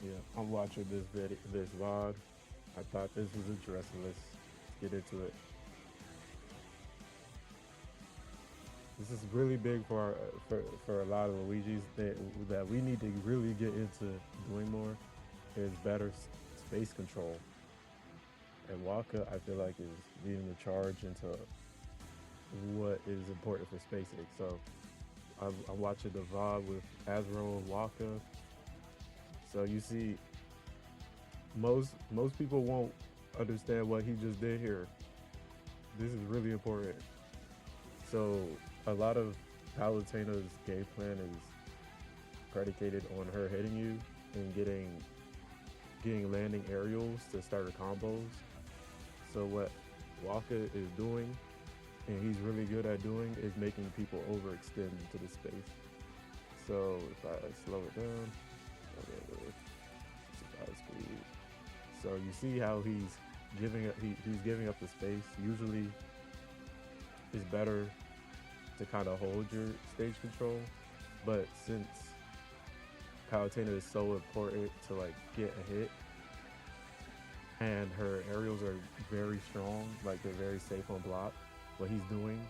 Yeah, I'm watching this video, this VOD. I thought this was interesting. Let's get into it. This is really big for for a lot of Luigi's that we need to really get into doing more. Is better space control. And Waka, I feel like, is leading the charge into what is important for SpaceX. So I'm watching the VOD with Azro and Waka. So you see, most people won't understand what he just did here. This is really important. So a lot of Palutena's game plan is predicated on her hitting you and getting landing aerials to start her combos. So what Waka is doing, and he's really good at doing, is making people overextend into the space. So if I slow it down, speed. So you see how he's giving up the space. Usually, it's better to kind of hold your stage control, but since Palutena is so important to like get a hit, and her aerials are very strong, like they're very safe on block. What he's doing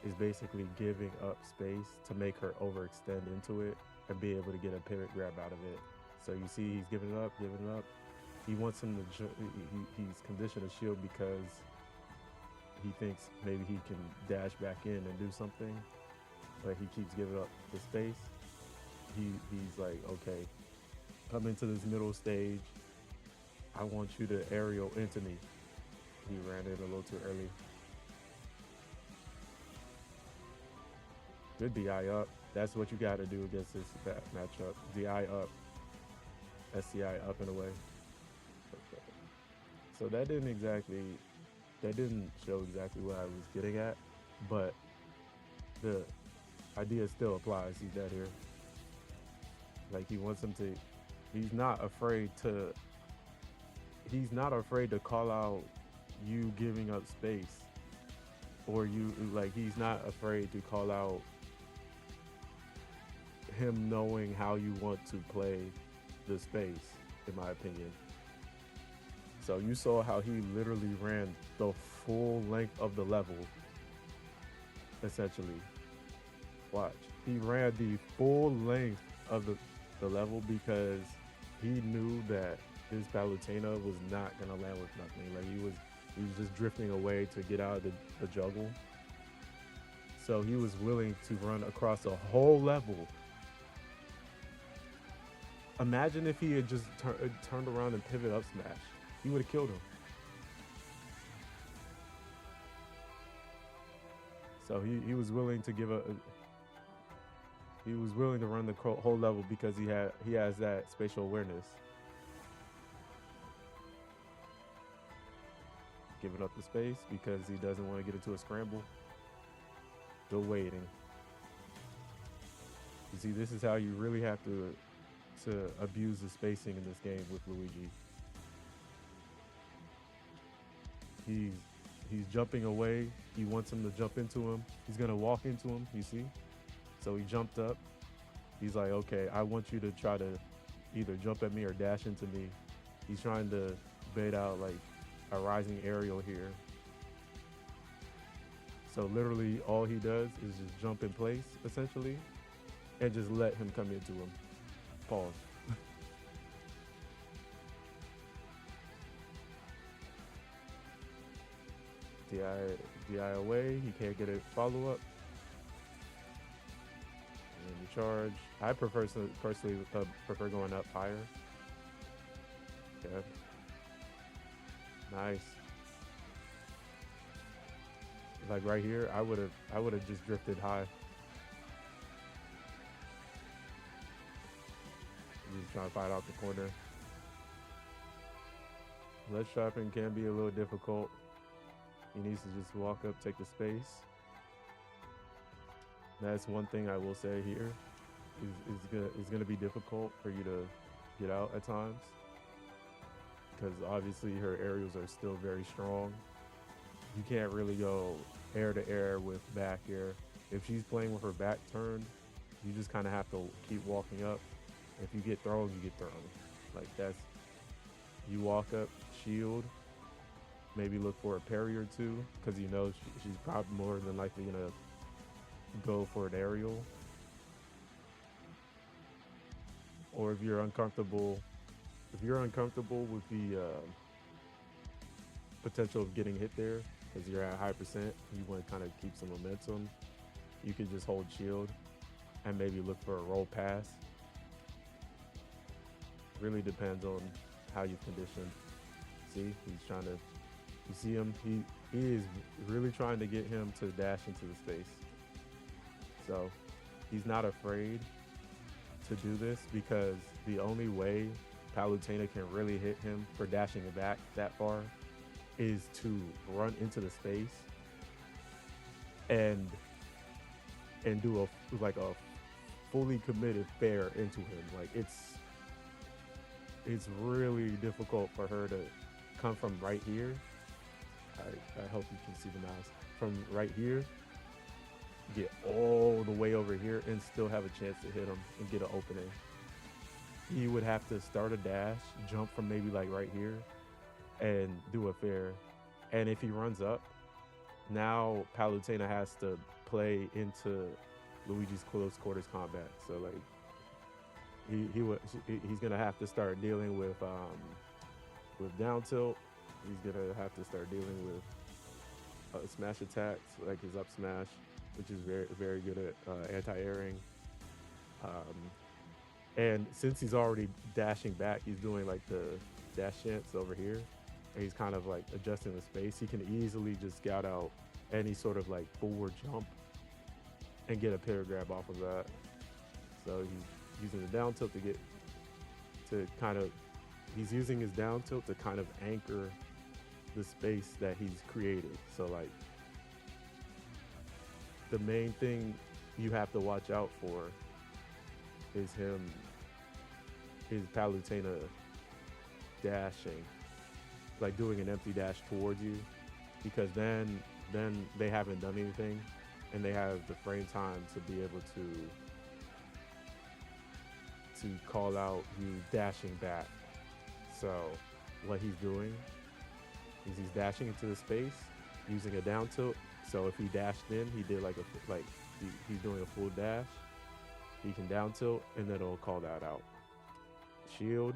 is basically giving up space to make her overextend into it and be able to get a pivot grab out of it. So you see, he's giving it up, giving it up. He wants him to. He's conditioned to shield because he thinks maybe he can dash back in and do something, but he keeps giving up the space. He's like, okay, come into this middle stage. I want you to aerial into me. He ran in a little too early. Good DI up. That's what you got to do against this matchup. DI up. SCI up and away. Okay. So that didn't show exactly what I was getting at, but the idea still applies. He's dead here. Like he wants him to. He's not afraid to. He's not afraid to call out you giving up space, or you like. He's not afraid to call out him knowing how you want to play the space. In my opinion. So you saw how he literally ran the full length of the level, essentially. Watch. He ran the full length of the level because he knew that his Palutena was not gonna land with nothing. Like he was just drifting away to get out of the juggle. So he was willing to run across a whole level. Imagine if he had just turned around and pivot up smash. He would have killed him. So he was willing to give a he was willing to run the whole level because he has that spatial awareness. Giving up the space because he doesn't want to get into a scramble. Still waiting. You see, this is how you really have to abuse the spacing in this game with Luigi. He's he's jumping away. He wants him to jump into him. He's gonna walk into him. You see? So he jumped up. He's like, okay, I want you to try to either jump at me or dash into me. He's trying to bait out like a rising aerial here. So literally all he does is just jump in place essentially and just let him come into him. Pause. DI away. He can't get a follow up. And the charge. I personally prefer going up higher. Okay. Nice. Like right here, I would have just drifted high. Just trying to fight out the corner. Ledge trapping can be a little difficult. He needs to just walk up, take the space. That's one thing I will say here. Is gonna be difficult for you to get out at times because obviously her aerials are still very strong. You can't really go air to air with back air. If she's playing with her back turned, you just kind of have to keep walking up. If you get thrown, you get thrown. Like that's you walk up, shield, maybe look for a parry or two because you know she's probably more than likely gonna go for an aerial. Or if you're uncomfortable with the potential of getting hit there because you're at high percent, you want to kind of keep some momentum. You can just hold shield and maybe look for a roll pass. Really depends on how you've conditioned. See, he's trying to. You see him. He is really trying to get him to dash into the space. So he's not afraid to do this because the only way Palutena can really hit him for dashing it back that far is to run into the space and do a fully committed fair into him. Like it's really difficult for her to come from right here. I hope you can see the mouse from right here, get all the way over here, and still have a chance to hit him and get an opening. He would have to start a dash, jump from maybe like right here, and do a fair. And if he runs up, now Palutena has to play into Luigi's close quarters combat. So like he's gonna have to start dealing with down tilt. He's gonna have to start dealing with smash attacks like his up smash, which is very very good at anti-airing. Um, and since he's already dashing back, he's doing like the dash chance over here, and he's kind of like adjusting the space. He can easily just scout out any sort of like forward jump and get a pair grab off of that. So he's using the down tilt he's using his down tilt to kind of anchor the space that he's created. So like the main thing you have to watch out for is Palutena dashing, like doing an empty dash towards you, because then they haven't done anything and they have the frame time to be able to call out you dashing back. So what he's doing is he's dashing into the space using a down tilt. So if he dashed in, he did he's doing a full dash. He can down tilt and then it'll call that out. Shield,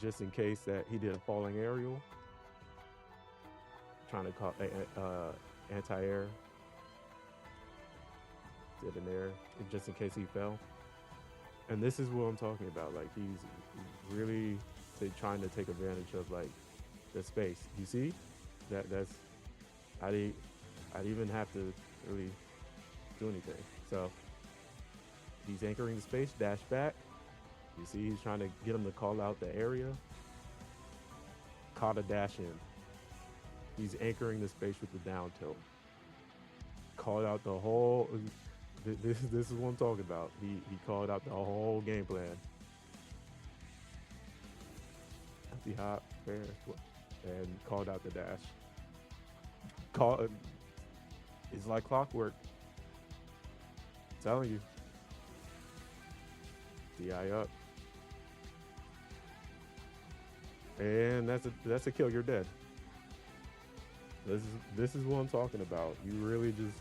just in case that he did a falling aerial. Trying to call anti-air. Did an air just in case he fell. And this is what I'm talking about. Like he's really trying to take advantage of like the space. You see, that's I didn't even have to really do anything. So he's anchoring the space, dash back. You see, he's trying to get him to call out the area. Caught a dash in. He's anchoring the space with the down tilt. Called out the whole. This is what I'm talking about. He called out the whole game plan. Empty hop, fair, and called out the dash. It's like clockwork. I'm telling you. DI up. And that's a kill. You're dead. This is what I'm talking about. You really just.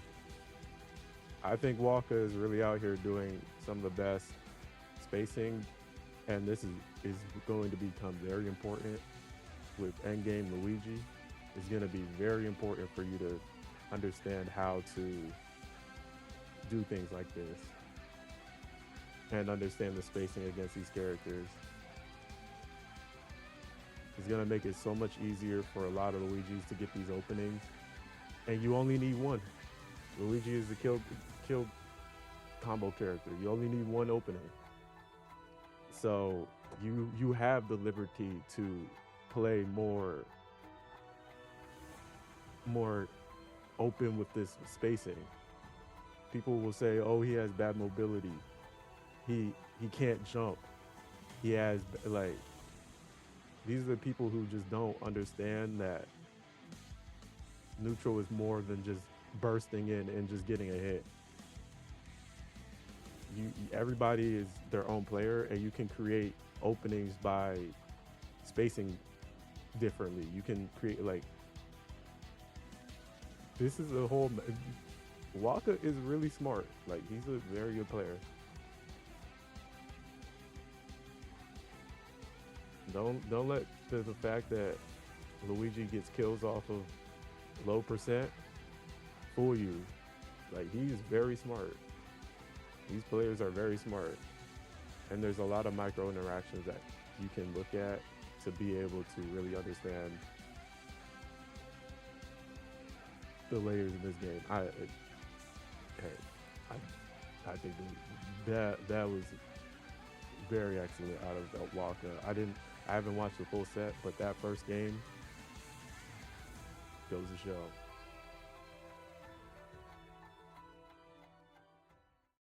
I think Waka is really out here doing some of the best spacing, and this is going to become very important with endgame Luigi. It's going to be very important for you to understand how to do things like this and understand the spacing against these characters. It's going to make it so much easier for a lot of Luigis to get these openings, and you only need one. Luigi is the kill combo character. You only need one opening. So you have the liberty to play more open with this spacing. People will say, "Oh, he has bad mobility. He can't jump. He has like." These are the people who just don't understand that neutral is more than just bursting in and just getting a hit. everybody is their own player, and you can create openings by spacing differently. You can create like this is a whole. Waka is really smart. Like he's a very good player. Don't let the fact that Luigi gets kills off of low percent fool you. Like he's very smart. These players are very smart, and there's a lot of micro interactions that you can look at to be able to really understand the layers in this game. Hey, I think that was very excellent out of Waka. I haven't watched the full set, but that first game goes to show.